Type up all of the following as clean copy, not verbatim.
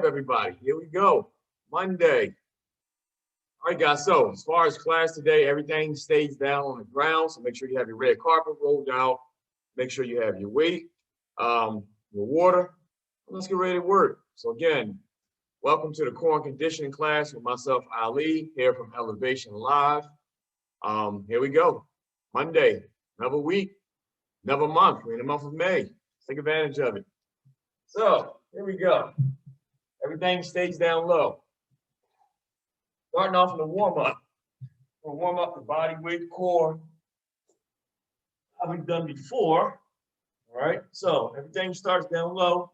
everybody? Here we go. Monday. All right, guys. So as far as class today, everything stays down on the ground. So make sure you have your red carpet rolled out. Make sure you have your weight, your water. Let's get ready to work. So again, welcome to the core and conditioning class with myself, Ali, here from Elevation Live. Here we go. Monday, another week, another month. We're in the month of May. Take advantage of it. So here we go. Everything stays down low. Starting off in the warm-up. We'll warm up the body weight, core. How we've done before. All right. So everything starts down low.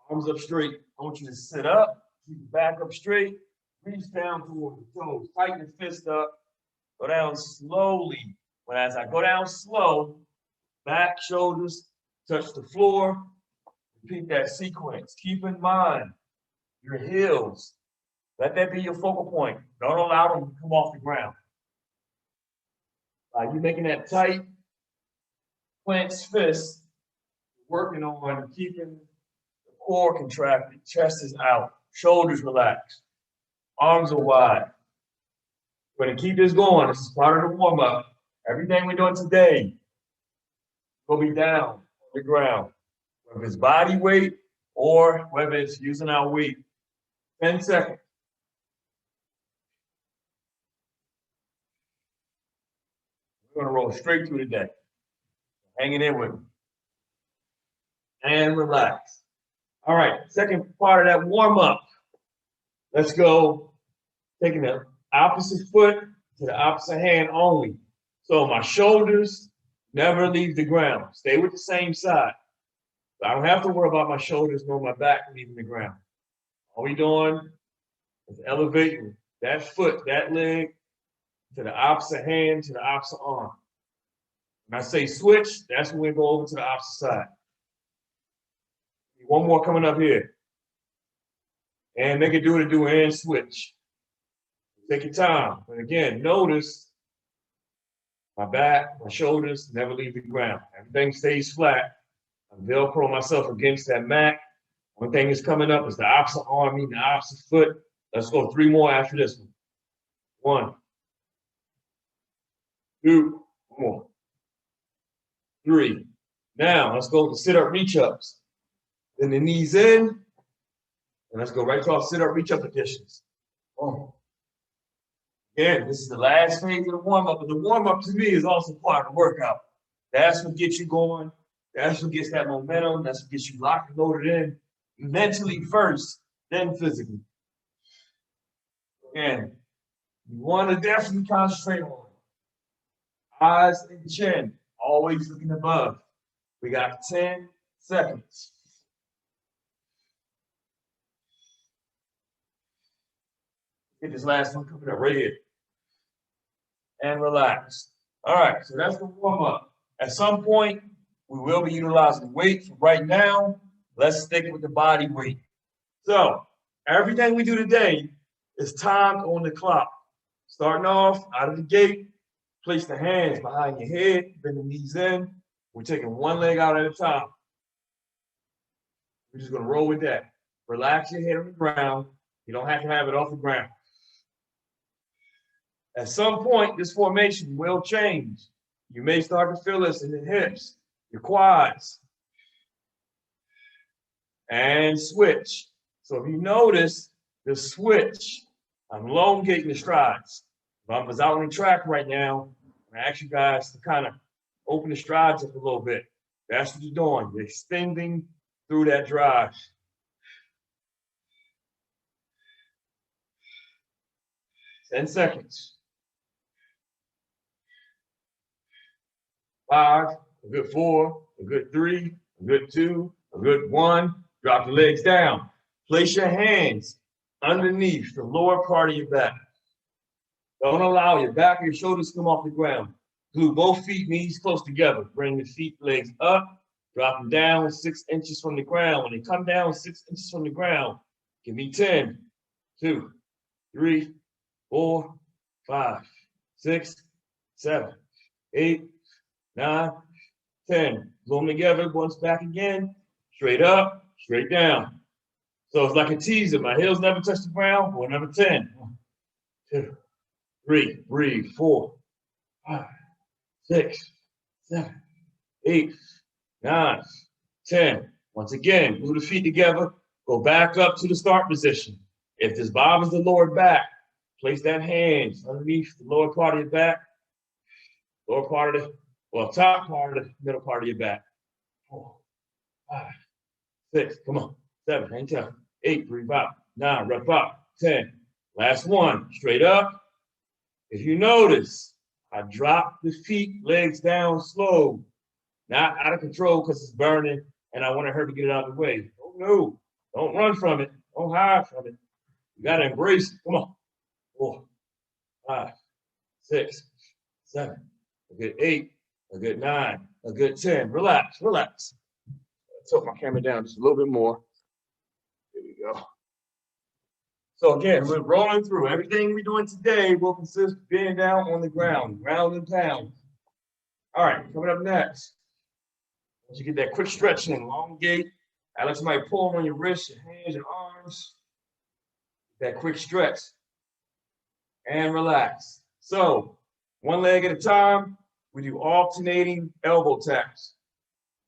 Arms up straight. I want you to sit up. Keep your back up straight. Reach down toward the toes. Tighten your fist up. Go down slowly. But as I go down slow, back, shoulders, touch the floor. Repeat that sequence. Keep in mind your heels. Let that be your focal point. Don't allow them to come off the ground. You making that tight, clenched fist, working on keeping the core contracted, chest is out, shoulders relaxed, arms are wide. We're going to keep this going. This is part of the warm-up. Everything we're doing today will be down on the ground. Whether it's body weight or whether it's using our weight. 10 seconds. We're going to roll straight through the day. Hanging in with me. And relax. All right, second part of that warm-up. Let's go taking the opposite foot to the opposite hand only. So my shoulders never leave the ground. Stay with the same side. I don't have to worry about my shoulders nor my back leaving the ground. All we're doing is elevating that foot, that leg, to the opposite hand, to the opposite arm. When I say switch, that's when we go over to the opposite side. One more coming up here. And make it do what it do and switch. Take your time. And again, notice my back, my shoulders never leave the ground. Everything stays flat. I Velcro myself against that mat. One thing is coming up is the opposite arm meeting the opposite foot. Let's go 3 more after this one. 1, 2 more. 3. Now let's go to sit-up reach-ups. Then the knees in. And let's go right to our sit-up reach-up positions. Oh. Again, this is the last phase of the warm-up, but the warm-up to me is also part of the workout. That's what gets you going. That's what gets that momentum. That's what gets you locked and loaded in mentally first, then physically. Again, you want to definitely concentrate on eyes and chin, always looking above. We got 10 seconds. Get this last one coming up right here. And relax. All right, so that's the warm-up. At some point, we will be utilizing weight. For right now, let's stick with the body weight. So everything we do today is timed on the clock. Starting off out of the gate, place the hands behind your head, bring the knees in. We're taking one leg out at a time. We're just going to roll with that. Relax your head on the ground. You don't have to have it off the ground. At some point, this formation will change. You may start to feel this in the hips, your quads, and switch. So if you notice the switch, I'm elongating the strides. If I was out on the track right now, I ask you guys to kind of open the strides up a little bit. That's what you're doing. You're extending through that drive. Ten seconds. 5, a good 4, a good 3, a good 2, a good 1. Drop the legs down. Place your hands underneath the lower part of your back. Don't allow your back or your shoulders to come off the ground. Glue both feet, knees close together. Bring the feet, legs up. Drop them down 6 inches from the ground. When they come down 6 inches from the ground, give me 10, 2, 3, 4, 5, 6, 7, 8, 9, 10. Glue them together once back again. Straight up, straight down. So it's like a teaser. My heels never touch the ground. For number 10. 1, 2, 3. Breathe. 4, 5, 6, 7, 8, 9, 10. Once again, glue the feet together. Go back up to the start position. If this bothers the lower back, place that hands underneath the lower part of your back, lower part of the, well, top part of the middle part of your back. 4, 5, 6, come on. 7, hang tight. 8, breathe out. 9, rough out. 10. Last one, straight up. If you notice, I drop the feet, legs down slow, not out of control because it's burning and I want her to get it out of the way. Oh no, don't run from it. Don't hide from it. You got to embrace it. Come on. 4, 5, 6, 7, a good 8, a good 9, a good 10. Relax, relax. Tilt my camera down just a little bit more. There we go. So again, we're rolling through. Everything we're doing today will consist of being down on the ground, ground and pound. All right, coming up next. Once you get that quick stretching, elongate. I let somebody pull on your wrists, your hands, your arms. That quick stretch. And relax. So, one leg at a time, we do alternating elbow taps.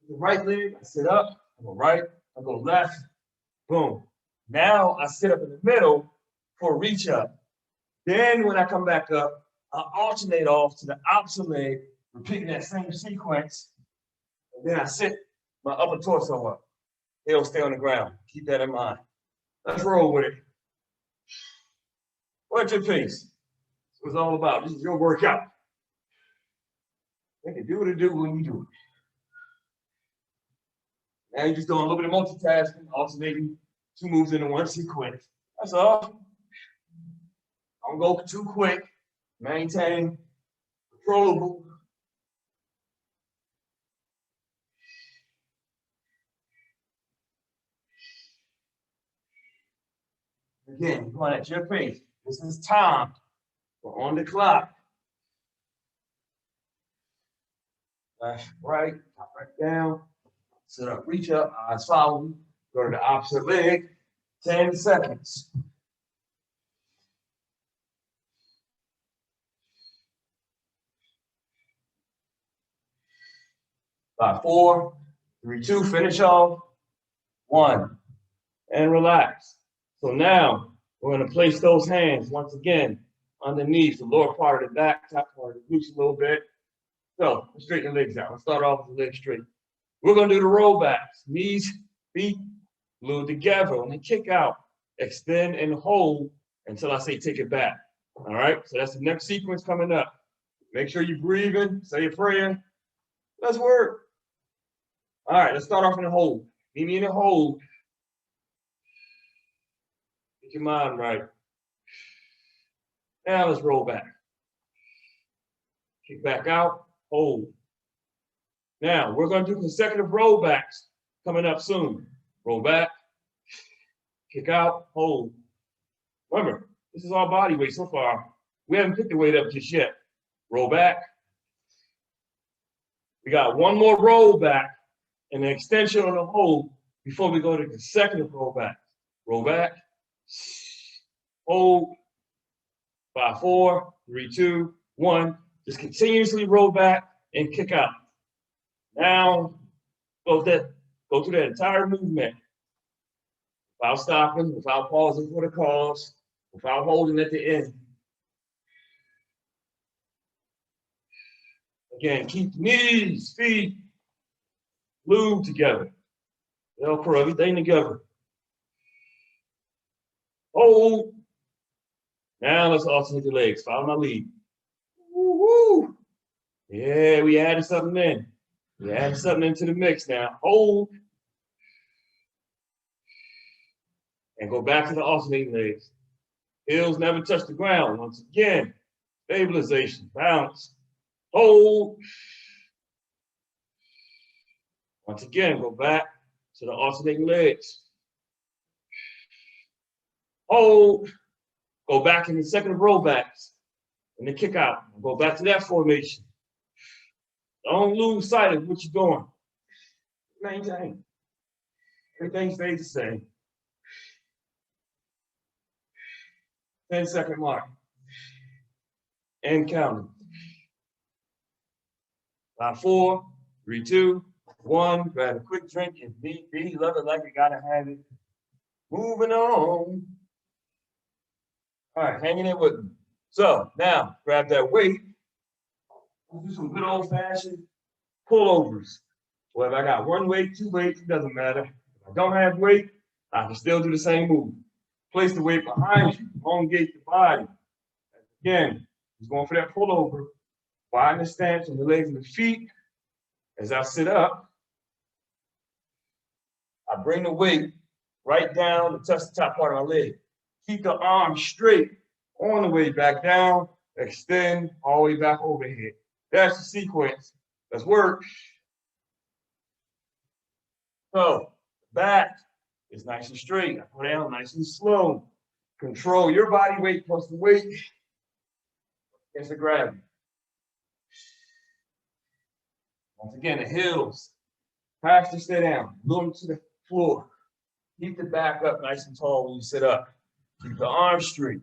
The right leg, I sit up, I go right, I go left, boom. Now I sit up in the middle for a reach up. Then when I come back up, I alternate off to the opposite leg, repeating that same sequence. And then I sit my upper torso up. He'll stay on the ground. Keep that in mind. Let's roll with it. Go at your pace. That's what it's all about. This is your workout. You can do what it do when you do it. Now you're just doing a little bit of multitasking, alternating 2 moves into 1 sequence. That's all. Don't go too quick. Maintain controllable. Again, you're going at your pace. This is time. We're on the clock. Left, right, top, right down. Sit up, reach up, eyes follow. Go to the opposite leg. 10 seconds. 5, 4, 3, 2, finish off. 1, and relax. So now we're going to place those hands once again underneath the lower part of the back, top part of the glutes a little bit. So let's straighten the legs out. Let's start off with the legs straight. We're going to do the roll backs. Knees, feet, glued together. When they kick out, extend and hold until I say take it back. All right, so that's the next sequence coming up. Make sure you're breathing, say a prayer. Let's work. All right, let's start off in a hold. Meet me in a hold. Get your mind right. Now let's roll back. Kick back out, hold. Now we're going to do consecutive rollbacks coming up soon. Roll back, kick out, hold. Remember, this is all body weight so far. We haven't picked the weight up just yet. Roll back. We got 1 more roll back and an extension on the hold before we go to consecutive roll back. Roll back, hold. 5, 4, 3, 2, 1. Just continuously roll back and kick out. Now, go through that entire movement without stopping, without pausing for the cause, without holding at the end. Again, keep knees, feet glued together. Velcro everything together. Hold. Now let's alternate the legs. Follow my lead. Woo-hoo. Yeah, we added something in. We added something into the mix now. Hold. And go back to the alternating legs. Heels never touch the ground. Once again, stabilization, balance. Hold. Once again, go back to the alternating legs. Hold. Go back in the second rollbacks and then kick out. Go back to that formation. Don't lose sight of what you're doing. Maintain. Everything stays the same. 10-second mark. And counting. 5, 4, 3, 2, 1. Grab a quick drink if need be. Love it like you gotta have it. Moving on. All right, hanging in with me. So now grab that weight. We'll do some good old-fashioned pullovers. Well, if I got one weight, 2 weights, it doesn't matter. If I don't have weight, I can still do the same move. Place the weight behind you, elongate the body. Again, just going for that pullover. Widen the stance on the legs and the feet. As I sit up, I bring the weight right down to touch the top part of my leg. Keep the arm straight on the way back down. Extend all the way back overhead. That's the sequence. Let's work. So, back is nice and straight. I go down nice and slow. Control your body weight plus the weight against the gravity. Once again, the heels. Pass to stay down. Loom to the floor. Keep the back up nice and tall when you sit up. Keep the arms straight.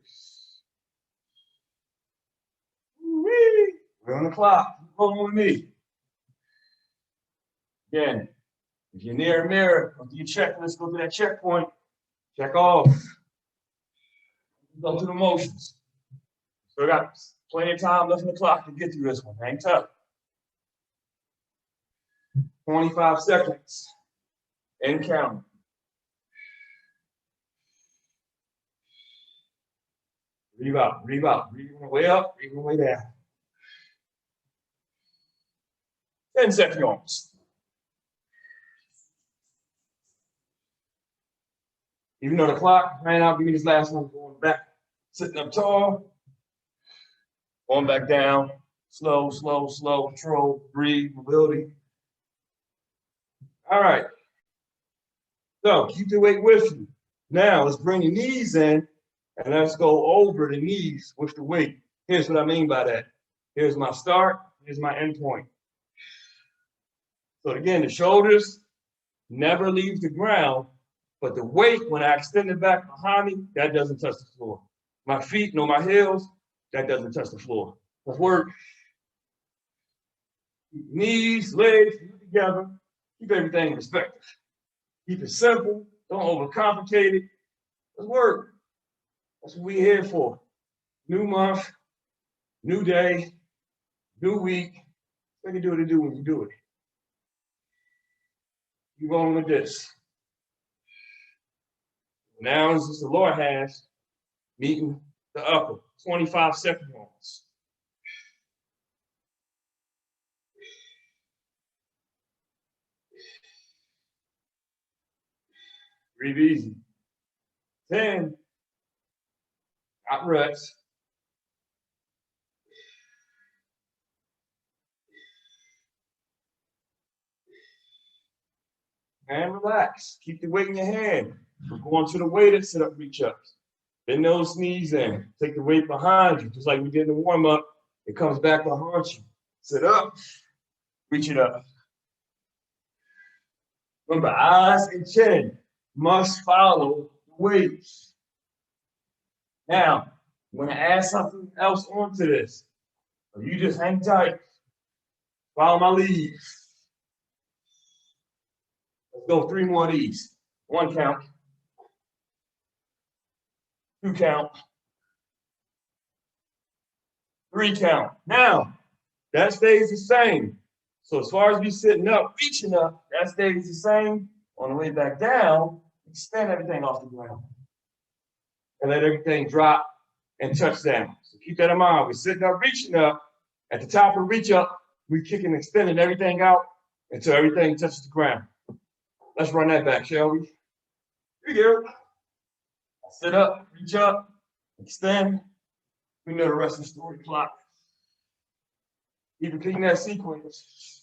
We're on the clock. Follow with me. Again, if you're near a mirror, go through your checklist, go to that checkpoint. Check off. Go through the motions. Still got plenty of time left in the clock to get through this one. Hang tough. 25 seconds. And count. Breathe out, breathe out. Breathe your way up, breathe your way down. 10 seconds. Even though the clock ran out, give me this last one. Going back, sitting up tall. Going back down. Slow, slow, slow. Control, breathe, mobility. All right. So keep the weight with you. Now let's bring your knees in and let's go over the knees with the weight. Here's what I mean by that. Here's my start. Here's my end point. So again, the shoulders never leave the ground, but the weight, when I extend it back behind me, that doesn't touch the floor. My feet, no, my heels, that doesn't touch the floor. Let's work. Knees, legs, together. Keep everything in perspective. Keep it simple. Don't overcomplicate it. Let's work. That's what we're here for. New month, new day, new week. What you do to do when you do it. Keep going with this. Now is just the lower half meeting the upper. 25 second ones. Breathe easy. 10. Out rest. And relax. Keep the weight in your hand. We're going to the weighted sit-up reach ups. Bend those knees in. Take the weight behind you, just like we did in the warm-up. It comes back behind you. Sit up. Reach it up. Remember, eyes and chin must follow the weight. Now, I'm going to add something else onto this. So you just hang tight. Follow my lead. Let's go 3 more of these. 1 count. 2 count. 3 count. Now, that stays the same. So as far as me sitting up, reaching up, that stays the same. On the way back down, extend everything off the ground. And let everything drop and touch down. So keep that in mind. We're sitting up, reaching up. At the top of reach up, we're kicking, extending everything out until everything touches the ground. Let's run that back, shall we? Here we go. Sit up, reach up, extend. We know the rest of the story clock. Keep repeating that sequence.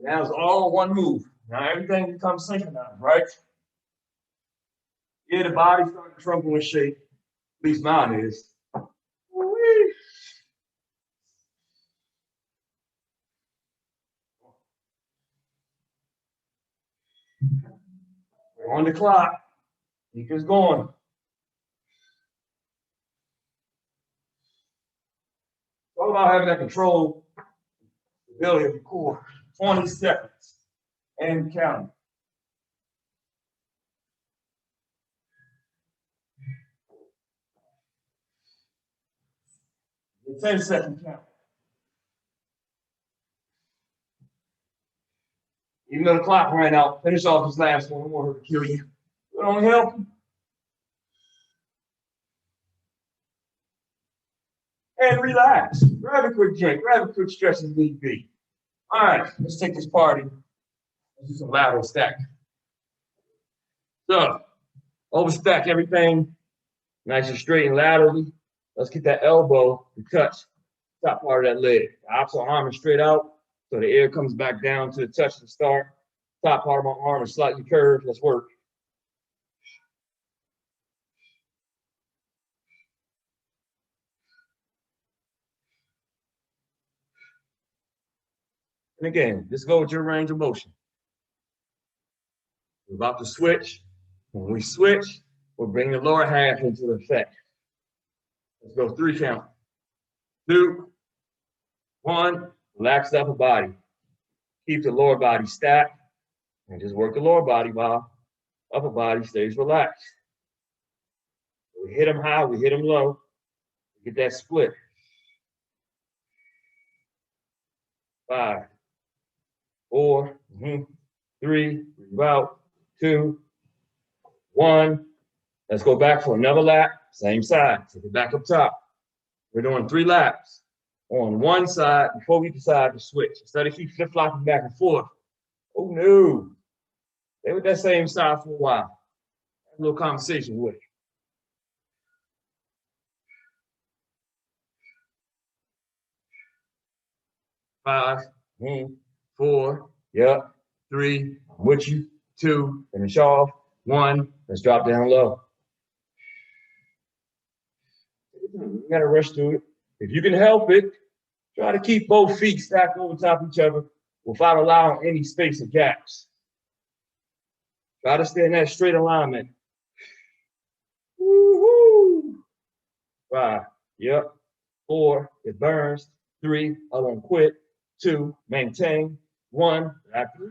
Now it's all one move. Now everything becomes synchronized, right? Yeah, the body's starting to crumple and shake. At least mine is. On the clock. Keep us going. It's all about having that control, ability of the core. 20 seconds and counting. The 10-second count. Even though the clock ran out, finish off this last one. I don't want her to kill you. It only help you. And relax. Grab a quick drink. Grab a quick stretch as need be. All right, let's take this party. Let's do some lateral stack. So, overstack everything nice and straight and laterally. Let's get that elbow to touch the top part of that leg. The opposite arm is straight out, so the air comes back down to the touch of the start. Top part of my arm is slightly curved. Let's work. And again, just go with your range of motion. We're about to switch. When we switch, we'll bring the lower half into effect. Let's go 3 count. 2, 1, relax the upper body. Keep the lower body stacked and just work the lower body while upper body stays relaxed. We hit them high, we hit them low. Get that split. 5, 4, 3, about 2, 1. Let's go back for another lap. Same side. Take it back up top. We're doing 3 laps on one side before we decide to switch. Instead of keep flip-flopping back and forth. Oh no. Stay with that same side for a while. Have a little conversation with it. 5, 4, yep, 3, with you, 2, finish off, 1, let's drop down low. You gotta rush through it. If you can help it, try to keep both feet stacked over top of each other without allowing any space or gaps. Try to stay in that straight alignment. Woo-hoo. 5, yep, 4, it burns, 3, I won't quit, 2, maintain, 1, lap 3,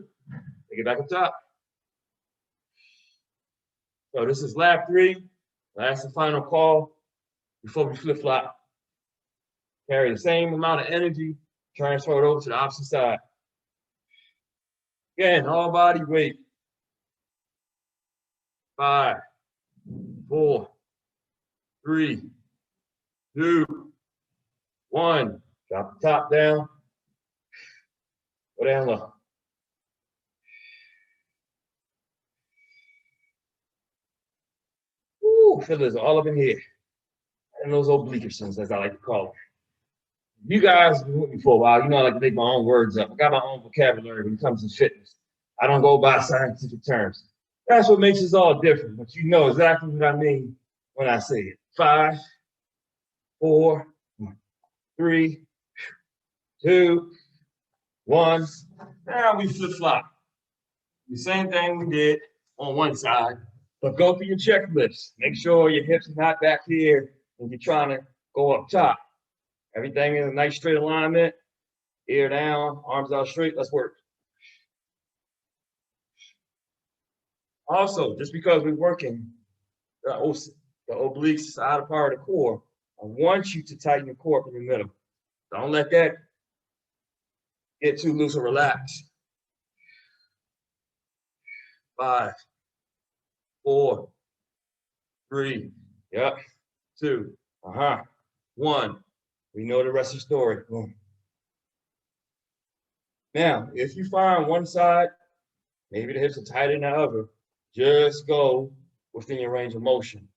take it back up top. So this is lap 3, last and final call before we flip-flop. Carry the same amount of energy, transfer it over to the opposite side. Again, all body weight. 5, 4, 3, 2, 1. Drop the top down. Go down low. Ooh, feel this all up in here. And those obliquations, as I like to call them. You guys have been with me for a while. You know I like to make my own words up. I got my own vocabulary when it comes to fitness. I don't go by scientific terms. That's what makes us all different, but you know exactly what I mean when I say it. 5, 4, 3, 2, 1. Now we flip-flop. The same thing we did on one side, but go through your checklist. Make sure your hips are not back here when you're trying to go up top. Everything in a nice straight alignment. Ear down, arms out straight. Let's work. Also, just because we're working the obliques, the outer part of the core, I want you to tighten your core up in the middle. Don't let that get too loose or relaxed. 5, 4, 3, yep, 2, 1. We know the rest of the story. Boom. Now, if you find one side, maybe the hips are tighter than the other, just go within your range of motion.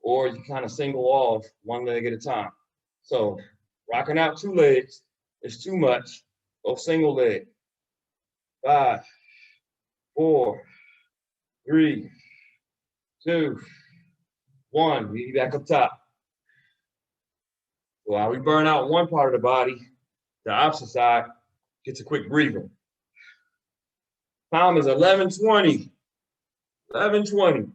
Or you kind of single off one leg at a time. So rocking out 2 legs is too much. Go single leg. 5, 4, 3, 2, 1. Meet back up top. While we burn out one part of the body, the opposite side gets a quick breather. Time is 11:20. 11:20.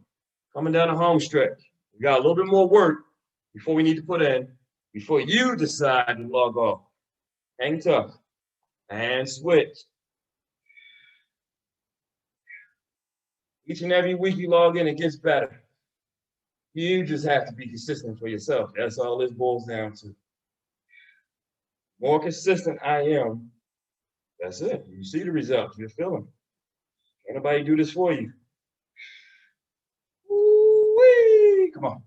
Coming down the home stretch. We got a little bit more work before we need to put in, before you decide to log off. Hang tough and switch. Each and every week you log in, it gets better. You just have to be consistent for yourself. That's all this boils down to. More consistent I am, that's it. You see the results. You're feeling. Can't nobody do this for you. Woo-wee. Come on.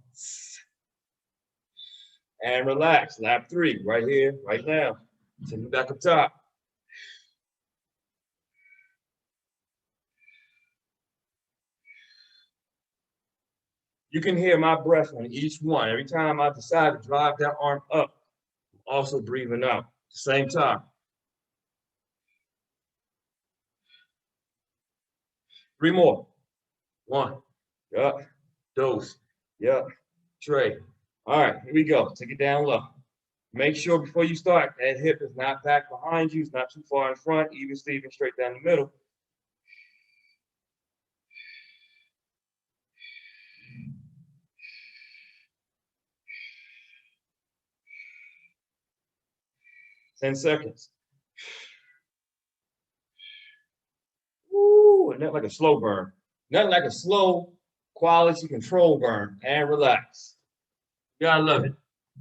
And relax. Lap 3, right here, right now. Take it back up top. You can hear my breath on each one. Every time I decide to drive that arm up, I'm also breathing out at the same time. 3 more. 1. Yup. Dose. Yup. Tray. All right, here we go. Take it down low. Make sure before you start, that hip is not back behind you. It's not too far in front. Even Steven straight down the middle. Ten seconds. Woo, and not like a slow burn. Not like a slow quality control burn. And relax. You gotta love it.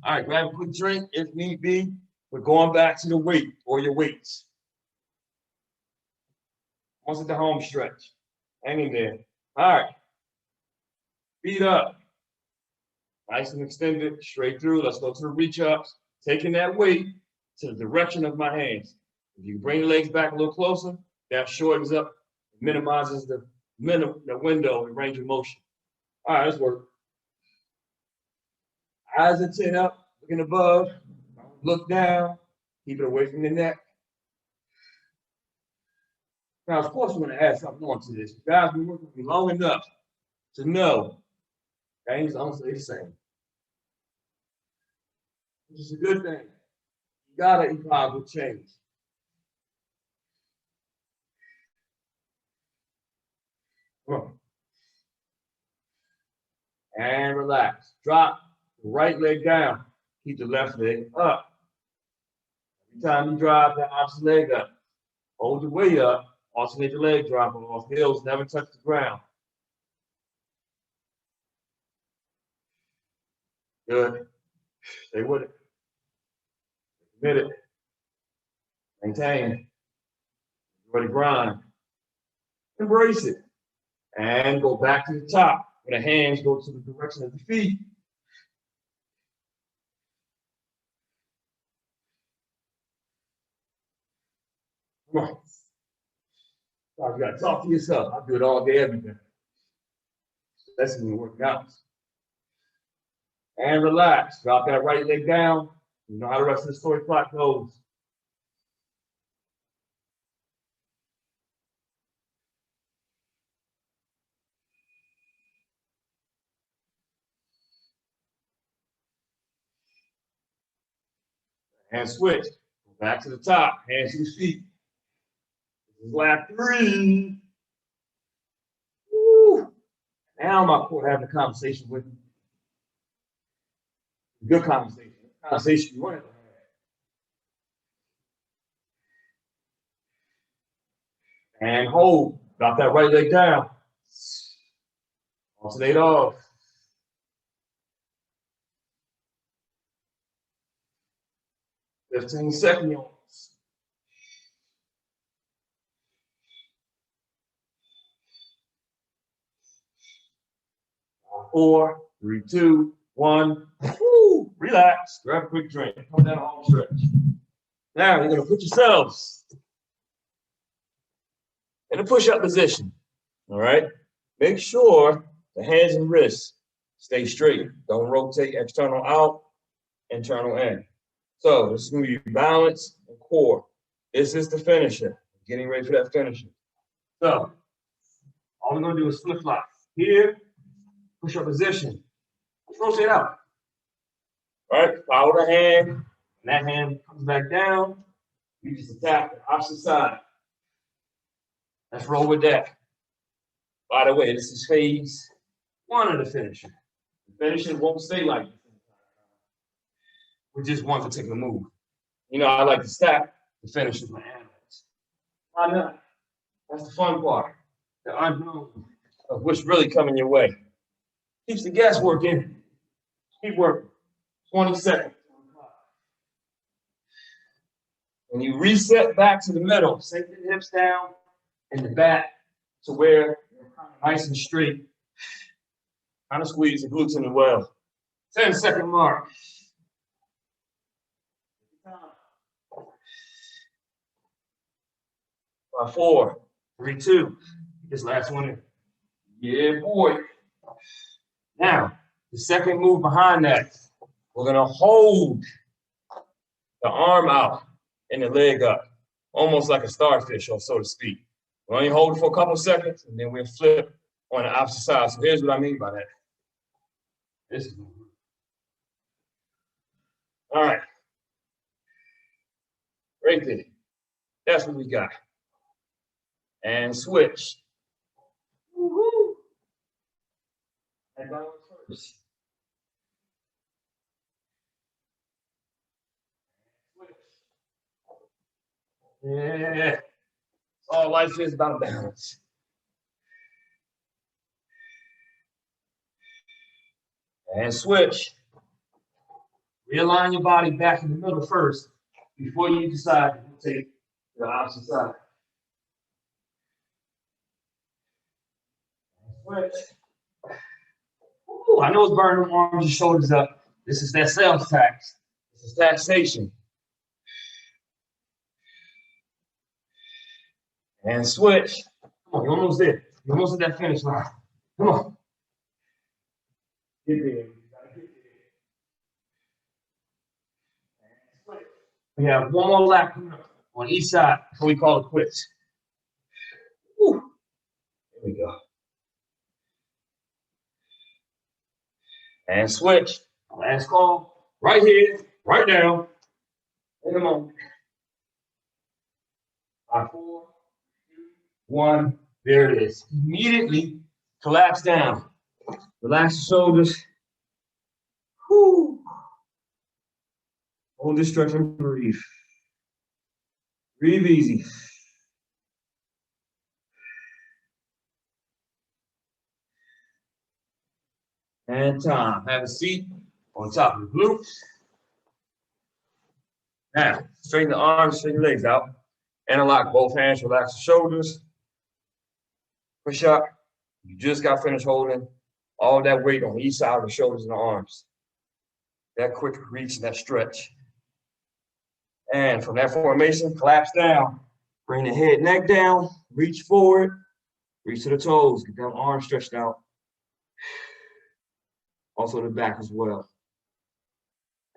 All right, grab a quick drink if need be. We're going back to the weight or your weights. Once at the home stretch. Hang in there. All right. Feet up. Nice and extended, straight through. Let's go to the reach ups. Taking that weight to the direction of my hands. If you bring the legs back a little closer, that shortens up, minimizes the window and range of motion. All right, let's work. Eyes and chin up, looking above, look down, keep it away from the neck. Now, of course, I'm going to add something on to this. You guys have been working with me long enough to know things don't stay the same. Which is a good thing. You got to evolve with change. Come on. And relax. Drop the right leg down. Keep the left leg up. Every time you drive the opposite leg up, hold your weight up. Alternate your leg drop off. Heels never touch the ground. Good. Stay with it. Commit it. Maintain. Ready to grind. Embrace it. And go back to the top. Where the hands go to the direction of the feet. Come on. You got to talk to yourself. I do it all day, every day. That's when you're working out. And relax. Drop that right leg down. You know how the rest of the story plot goes. And switch. Go back to the top. Hands to the feet. This is lap 3. Woo. Now I'm up for having a conversation with you. Good conversation. Conversation you want to have. And hold. Drop that right leg down. Alternate off. $15 seconds. 4, 3, 2, 1. Woo, relax. Grab a quick drink. Come down home stretch. Now you're going to put yourselves in a push-up position. All right. Make sure the hands and wrists stay straight. Don't rotate external out, internal in. So this is going to be balance and core. This is the finisher. Getting ready for that finisher. So all we're going to do is flip flop. Here, push-up position. Rotate out. All right, follow the hand, and that hand comes back down. You just attack the opposite side. Let's roll with that. By the way, this is phase one of the finishing. The finishing won't stay like this with just one particular move. You know, I like to stack the finishes with animals. Why not? That's the fun part. The unknown of what's really coming your way. Keeps the guesswork in. Keep working. 20 seconds. When you reset back to the middle, sink the hips down and the back to where you're kind of nice and straight. Kind of squeeze the glutes in the well. 10-second mark. 5, 4, 3, 2. This last one in. Yeah, boy. Now, the second move behind that, we're gonna hold the arm out and the leg up, almost like a starfish, or so to speak. We'll only hold it for a couple seconds, and then we'll flip on the opposite side. So here's what I mean by that. This is all right. Right there. That's what we got. And switch. Woo-hoo. And down first. Switch. Yeah. All life is about balance. And switch. Realign your body back in the middle first before you decide to take the opposite side. Switch. Ooh, I know it's burning arms and shoulders up. This is that sales tax. This is taxation. And switch. Come on, you're almost there. You're almost at that finish line. Come on. Get there. We have one more lap on each side before we call it quits. Woo. There we go. And switch. Last call. Right here, right now. In a moment. 5, 4, 3, 2, 1. There it is. Immediately collapse down. Relax the shoulders. Whoo. Hold this stretch and breathe. Breathe easy. And time. Have a seat on top of the glutes. Now, straighten the arms, straighten the legs out. Interlock both hands, relax the shoulders. Push up. You just got finished holding all that weight on each side of the shoulders and the arms. That quick reach and that stretch. And from that formation, collapse down. Bring the head, neck down, reach forward, reach to the toes, get that arm stretched out. Also the back as well.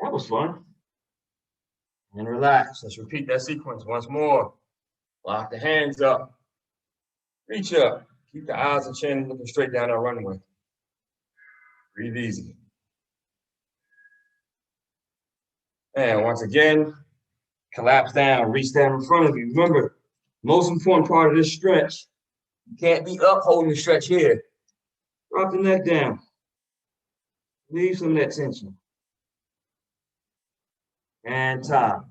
That was fun. And relax. Let's repeat that sequence once more. Lock the hands up. Reach up. Keep the eyes and chin looking straight down that runway. Breathe easy. And once again, collapse down, reach down in front of you. Remember, most important part of this stretch, you can't be up holding the stretch here. Drop the neck down. Leave some of that tension. And time.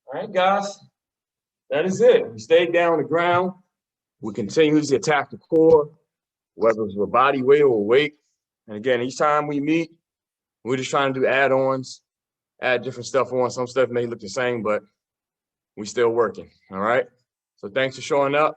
All right, guys. That is it. We stayed down on the ground. We continuously attack the core, whether it's with body weight or weight. And again, each time we meet, we're just trying to do add-ons, add different stuff on. Some stuff may look the same, but we're still working. All right. So thanks for showing up.